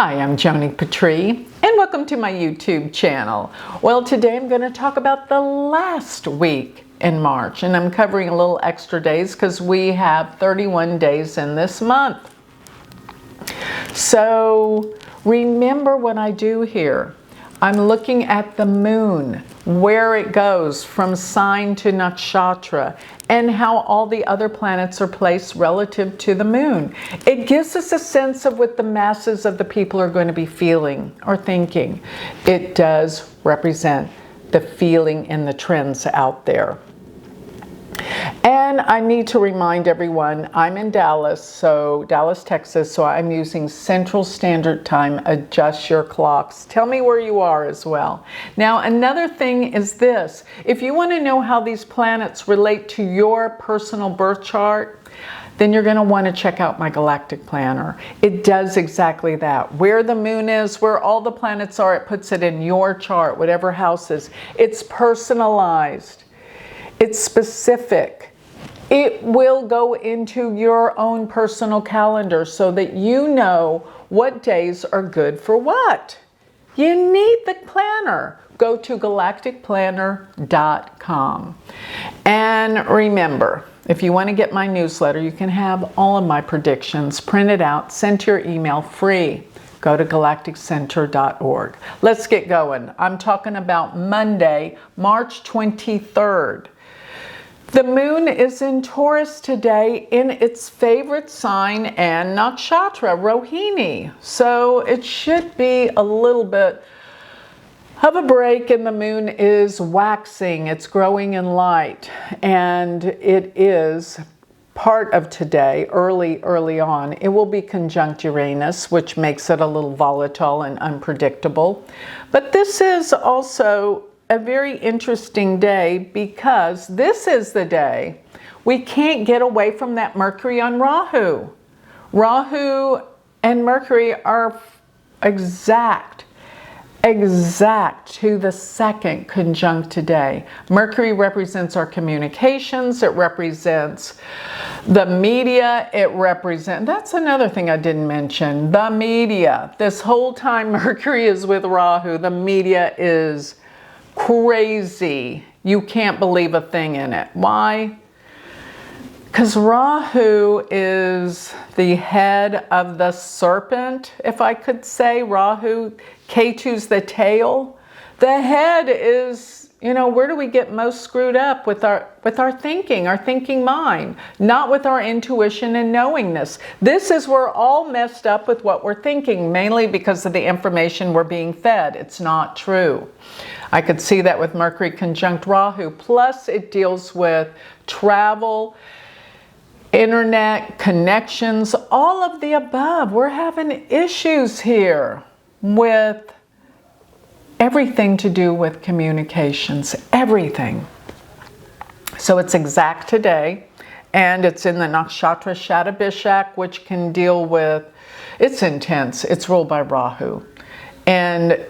Hi, I'm Joni Patry, and welcome to my YouTube channel. Well, today I'm going to talk about the last week in March, and I'm covering a little extra days because we have 31 days in this month. So remember what I do here. I'm looking at the moon, where it goes from sign to nakshatra, and how all the other planets are placed relative to the moon. It gives us a sense of what the masses of the people are going to be feeling or thinking. It does represent the feeling and the trends out there. And I need to remind everyone, I'm in Dallas, Texas, so I'm using Central Standard Time. Adjust your clocks. Tell me where you are as well. Now, another thing is this. If you want to know how these planets relate to your personal birth chart, then you're going to want to check out my Galactic Planner. It does exactly that. Where the moon is, where all the planets are, it puts it in your chart, whatever house is. It's personalized. It's specific. It will go into your own personal calendar so that you know what days are good for what. You need the planner. Go to galacticplanner.com. And remember, if you want to get my newsletter, you can have all of my predictions printed out, sent to your email free. Go to galacticcenter.org. Let's get going. I'm talking about Monday, March 23rd. The moon is in Taurus today in its favorite sign and nakshatra, Rohini. So it should be a little bit of a break, and the moon is waxing. It's growing in light, and it is part of today, early on. It will be conjunct Uranus, which makes it a little volatile and unpredictable. But this is also a very interesting day because this is the day we can't get away from that Mercury on Rahu. Rahu and Mercury are exact to the second conjunct today. Mercury represents our communications. It represents the media. That's another thing I didn't mention. The media. This whole time Mercury is with Rahu, the media is crazy. You can't believe a thing in it. Why? Because Rahu is the head of the serpent, if I could say. Rahu, Ketu's the tail. The head is, where do we get most screwed up with our thinking mind, not with our intuition and knowingness. This is where we're all messed up with what we're thinking, mainly because of the information we're being fed. It's not true. I could see that with Mercury conjunct Rahu. Plus, it deals with travel, internet, connections, all of the above. We're having issues here with everything to do with communications, everything. So it's exact today, and it's in the nakshatra Shatabishak, which can deal with, it's intense, it's ruled by Rahu. And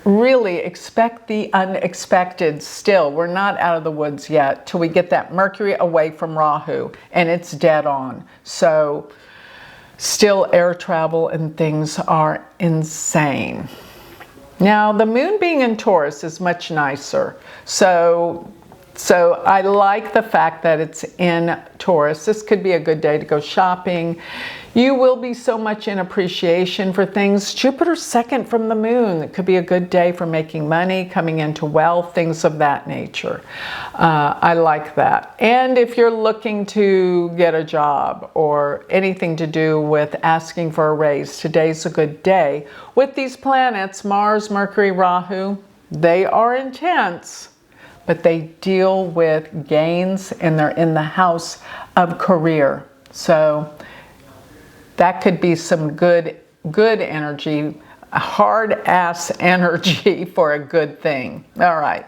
really expect the unexpected still. We're not out of the woods yet till we get that Mercury away from Rahu, and it's dead on. So still air travel and things are insane. Now, the moon being in Taurus is much nicer. So I like the fact that it's in Taurus. This could be a good day to go shopping. You will be so much in appreciation for things. Jupiter's second from the moon. It could be a good day for making money, coming into wealth, things of that nature. I like that. And if you're looking to get a job or anything to do with asking for a raise, today's a good day. With these planets, Mars, Mercury, Rahu, they are intense, but they deal with gains, and they're in the house of career. So that could be some good energy, hard ass energy for a good thing. All right.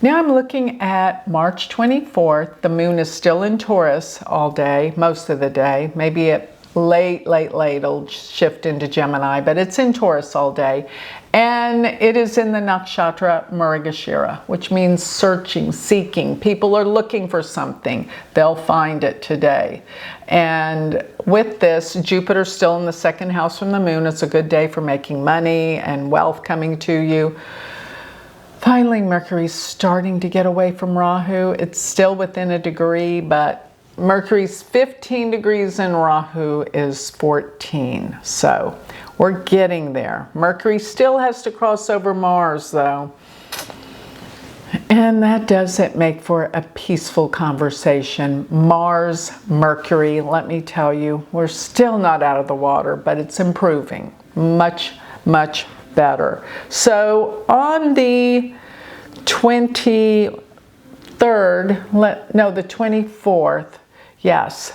Now I'm looking at March 24th. The moon is still in Taurus all day, most of the day. Maybe it late it'll shift into Gemini, but it's in Taurus all day. And it is in the nakshatra Mrigashira, which means searching, seeking. People are looking for something. They'll find it today. And with this, Jupiter's still in the second house from the moon. It's a good day for making money and wealth coming to you. Finally, Mercury's starting to get away from Rahu. It's still within a degree, but Mercury's 15 degrees in Rahu is 14. So we're getting there. Mercury still has to cross over Mars, though. And that doesn't make for a peaceful conversation. Mars, Mercury, let me tell you, we're still not out of the water, but it's improving. Much, much better. So on the 23rd, the 24th, yes,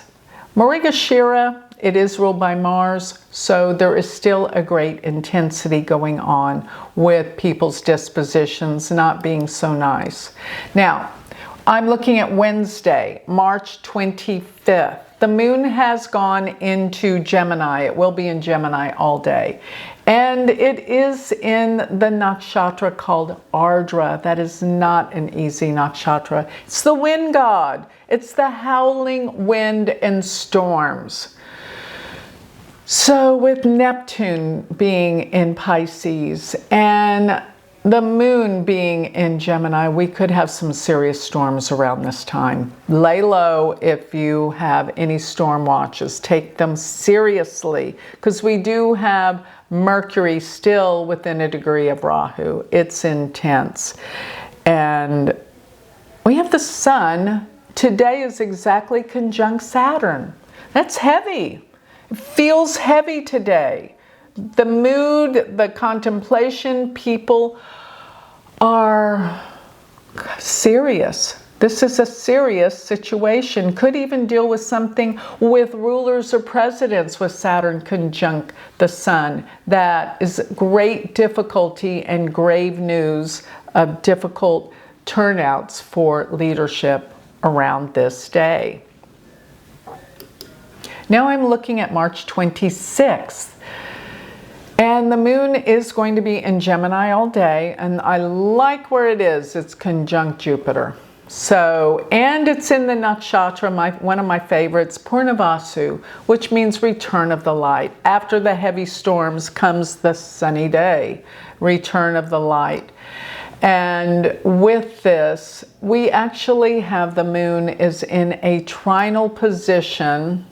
Mrigashira, it is ruled by Mars, so there is still a great intensity going on with people's dispositions not being so nice. Now, I'm looking at Wednesday, March 25th. The moon has gone into Gemini. It will be in Gemini all day. And it is in the nakshatra called Ardra. That is not an easy nakshatra. It's the wind god. It's the howling wind and storms. So with Neptune being in Pisces and the moon being in Gemini, we could have some serious storms around this time. Lay low if you have any storm watches. Take them seriously, because we do have Mercury still within a degree of Rahu. It's intense. And we have the Sun. Today is exactly conjunct Saturn. That's heavy. It feels heavy today. The mood, the contemplation, people are serious. This is a serious situation. Could even deal with something with rulers or presidents with Saturn conjunct the Sun. That is great difficulty and grave news of difficult turnouts for leadership around this day. Now I'm looking at March 26th. And the moon is going to be in Gemini all day, and I like where it is. It's conjunct Jupiter. So, and it's in the nakshatra, one of my favorites, Purnavasu, which means return of the light. After the heavy storms comes the sunny day, return of the light. And with this, we actually have the moon is in a trinal position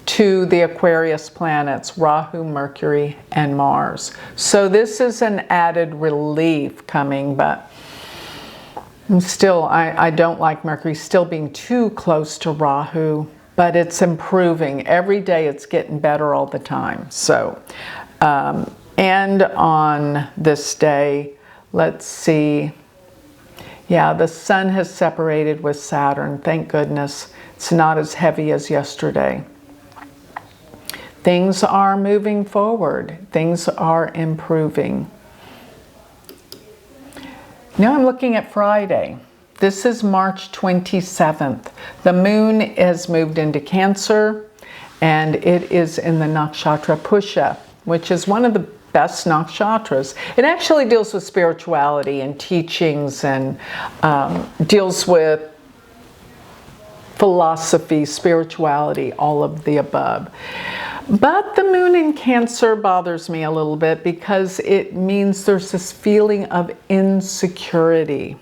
to the Aquarius planets, Rahu, Mercury, and Mars. So this is an added relief coming, but still, I don't like Mercury still being too close to Rahu, but it's improving. Every day it's getting better all the time. So, and on this day, let's see. Yeah, the Sun has separated with Saturn. Thank goodness. It's not as heavy as yesterday. Things are moving forward. Things are improving. Now I'm looking at Friday. This is March 27th. The moon has moved into Cancer, and it is in the nakshatra Pusha, which is one of the best nakshatras. It actually deals with spirituality and teachings and deals with philosophy, spirituality, all of the above. But the moon in Cancer bothers me a little bit because it means there's this feeling of insecurity.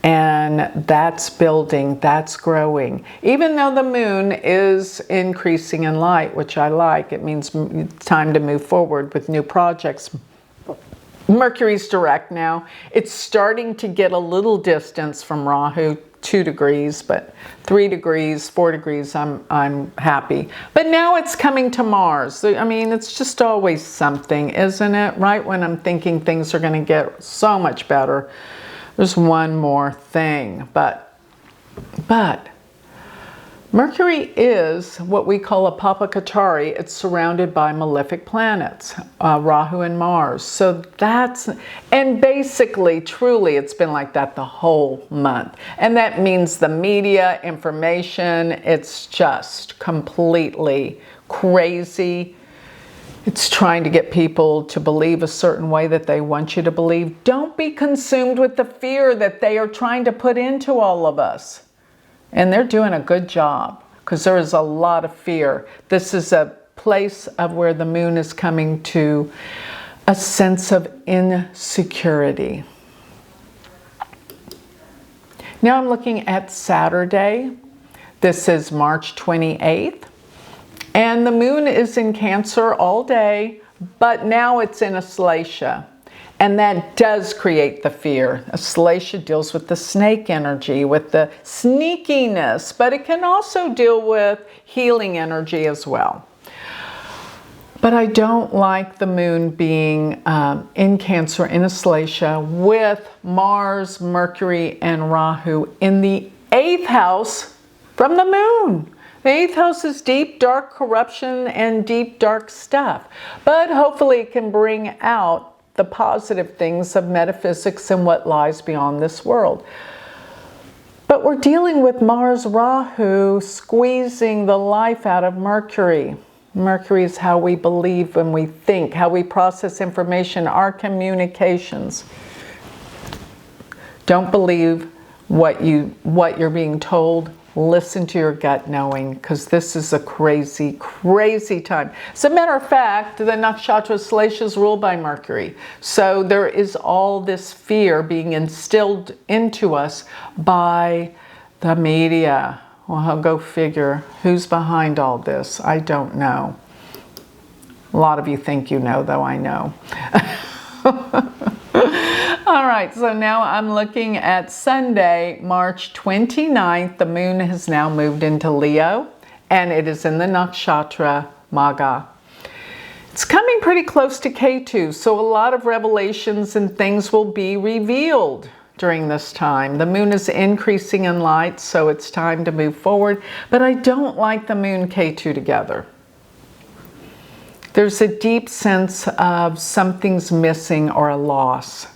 And that's building, that's growing. Even though the moon is increasing in light, which I like, it means it's time to move forward with new projects. Mercury's direct now. It's starting to get a little distance from Rahu, 2 degrees, but 3 degrees, 4 degrees, I'm happy. But now it's coming to Mars. I mean, it's just always something, isn't it? Right when I'm thinking things are going to get so much better, there's one more thing. But Mercury is what we call a papakatari. It's surrounded by malefic planets, Rahu and Mars. So and basically, truly, it's been like that the whole month. And that means the media, information, it's just completely crazy. It's trying to get people to believe a certain way that they want you to believe. Don't be consumed with the fear that they are trying to put into all of us. And they're doing a good job because there is a lot of fear. This is a place of where the moon is coming to a sense of insecurity. Now I'm looking at Saturday. This is March 28th. And the moon is in Cancer all day, but now it's in Asletia. And that does create the fear. Asletia deals with the snake energy, with the sneakiness, but it can also deal with healing energy as well. But I don't like the moon being in Cancer, in Asletia, with Mars, Mercury, and Rahu in the 8th house from the moon. The 8th house is deep, dark corruption and deep, dark stuff. But hopefully it can bring out the positive things of metaphysics and what lies beyond this world. But we're dealing with Mars Rahu squeezing the life out of Mercury. Mercury is how we believe and we think, how we process information, our communications. Don't believe what you're being told. Listen to your gut knowing, because this is a crazy, crazy time. As a matter of fact, the nakshatra Asletia is ruled by Mercury. So there is all this fear being instilled into us by the media. Well, go figure. Who's behind all this? I don't know. A lot of you think you know, though I know. All right, so now I'm looking at Sunday, March 29th. The moon has now moved into Leo, and it is in the nakshatra Magha. It's coming pretty close to Ketu, so a lot of revelations and things will be revealed during this time. The moon is increasing in light, so it's time to move forward, but I don't like the moon Ketu together. There's a deep sense of something's missing or a loss.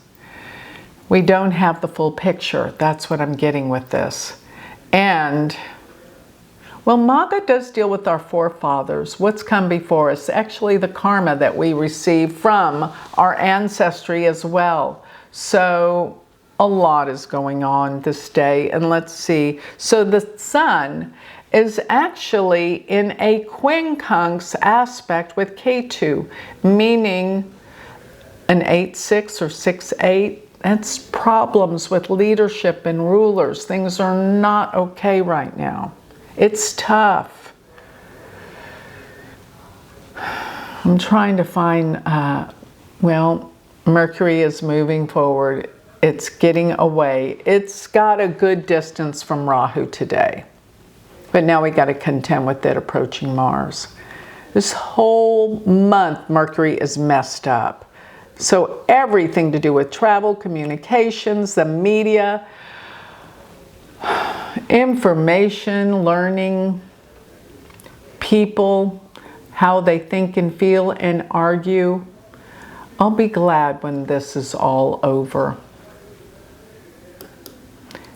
We don't have the full picture. That's what I'm getting with this. And, well, Magha does deal with our forefathers, what's come before us, actually the karma that we receive from our ancestry as well. So a lot is going on this day. And let's see. So the sun is actually in a quincunx aspect with Ketu, meaning an 8-6 or 6-8. That's problems with leadership and rulers. Things are not okay right now. It's tough. I'm trying to find, well, Mercury is moving forward. It's getting away. It's got a good distance from Rahu today. But now we got to contend with it approaching Mars. This whole month, Mercury is messed up. So everything to do with travel, communications, the media, information, learning, people, how they think and feel and argue. I'll be glad when this is all over.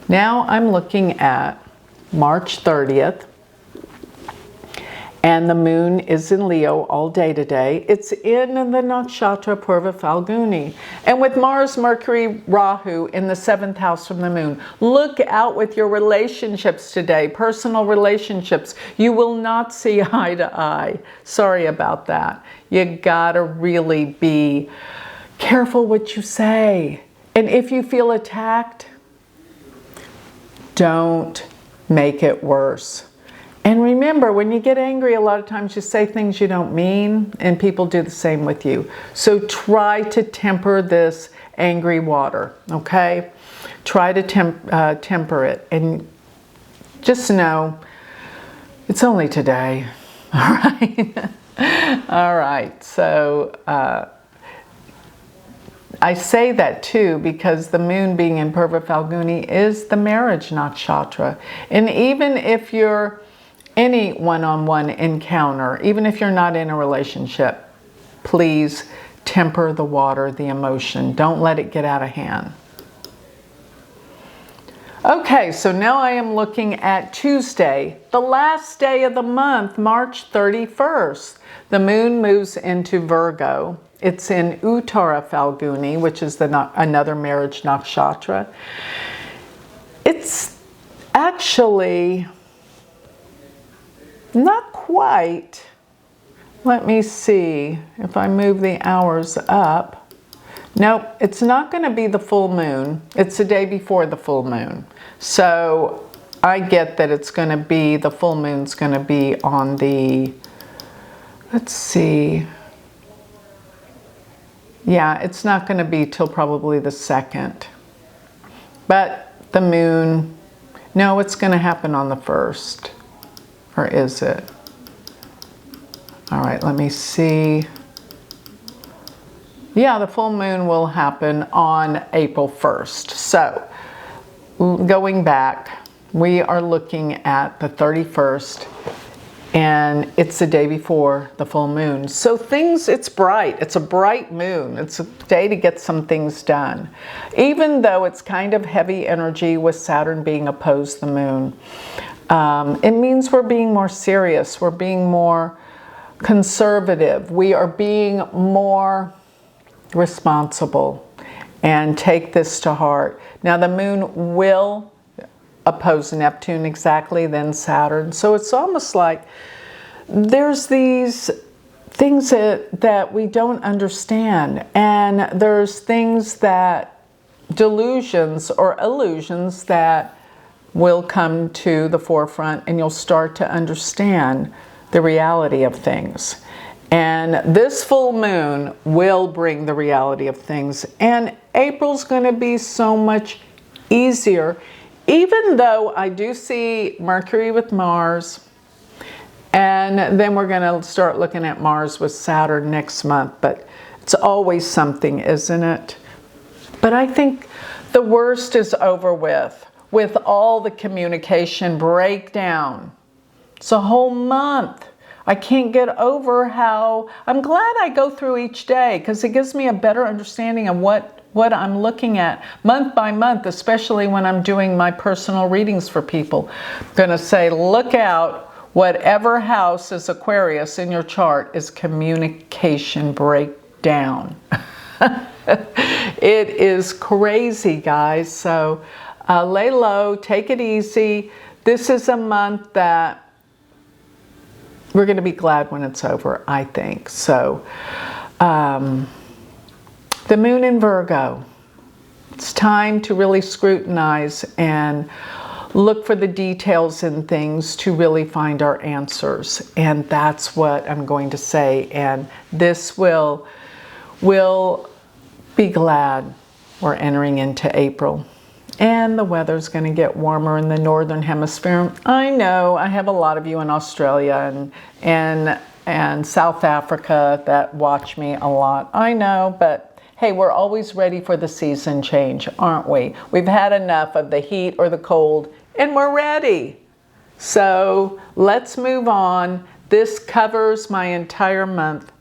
Now I'm looking at March 30th. And the moon is in Leo all day today. It's in the nakshatra Purva Falguni. And with Mars, Mercury, Rahu in the 7th house from the moon. Look out with your relationships today, personal relationships. You will not see eye to eye. Sorry about that. You gotta really be careful what you say. And if you feel attacked, don't make it worse. And remember, when you get angry, a lot of times you say things you don't mean, and people do the same with you. So try to temper this angry water, okay? Try to temper it, and just know it's only today, all right? All right, so I say that too because the moon being in Purva Falguni is the marriage nakshatra. And even if you're any one-on-one encounter, even if you're not in a relationship, please temper the water, the emotion. Don't let it get out of hand. Okay, so now I am looking at Tuesday, the last day of the month, March 31st. The moon moves into Virgo. It's in Uttara Falguni, which is another marriage nakshatra. It's actually not quite. Let me see if I move the hours up. Nope, it's not going to be the full moon. It's the day before the full moon. So I get that it's going to be, the full moon's going to be on the, let's see. Yeah, it's not going to be till probably the 2nd. But the moon, no, it's going to happen on the 1st. Or is it? All right, let me see. Yeah, the full moon will happen on April 1st. So, going back, we are looking at the 31st, and it's the day before the full moon. So it's bright. It's a bright moon. It's a day to get some things done. Even though it's kind of heavy energy with Saturn being opposed the moon, it means we're being more serious. We're being more conservative. We are being more responsible and take this to heart. Now the moon will oppose Neptune exactly, then Saturn. So it's almost like there's these things that we don't understand, and there's things that, delusions or illusions that will come to the forefront, and you'll start to understand the reality of things. And this full moon will bring the reality of things. And April's going to be so much easier, even though I do see Mercury with Mars. And then we're going to start looking at Mars with Saturn next month. But it's always something, isn't it? But I think the worst is over with all the communication breakdown. It's a whole month. I can't get over how, I'm glad I go through each day, because it gives me a better understanding of what I'm looking at month by month, especially when I'm doing my personal readings for people. I'm going to say, look out, whatever house is Aquarius in your chart is communication breakdown. It is crazy, guys. So lay low, take it easy. This is a month that we're going to be glad when it's over, I think. So, the moon in Virgo. It's time to really scrutinize and look for the details in things to really find our answers. And that's what I'm going to say. And this will be glad we're entering into April. And the weather's going to get warmer in the northern hemisphere. I know I have a lot of you in Australia and South Africa that watch me a lot. I know, but hey, we're always ready for the season change, aren't we? We've had enough of the heat or the cold, and we're ready. So let's move on. This covers my entire month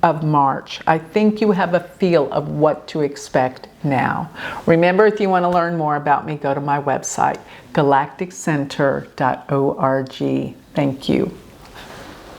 of March. I think you have a feel of what to expect now. Remember, if you want to learn more about me, go to my website, galacticcenter.org. Thank you.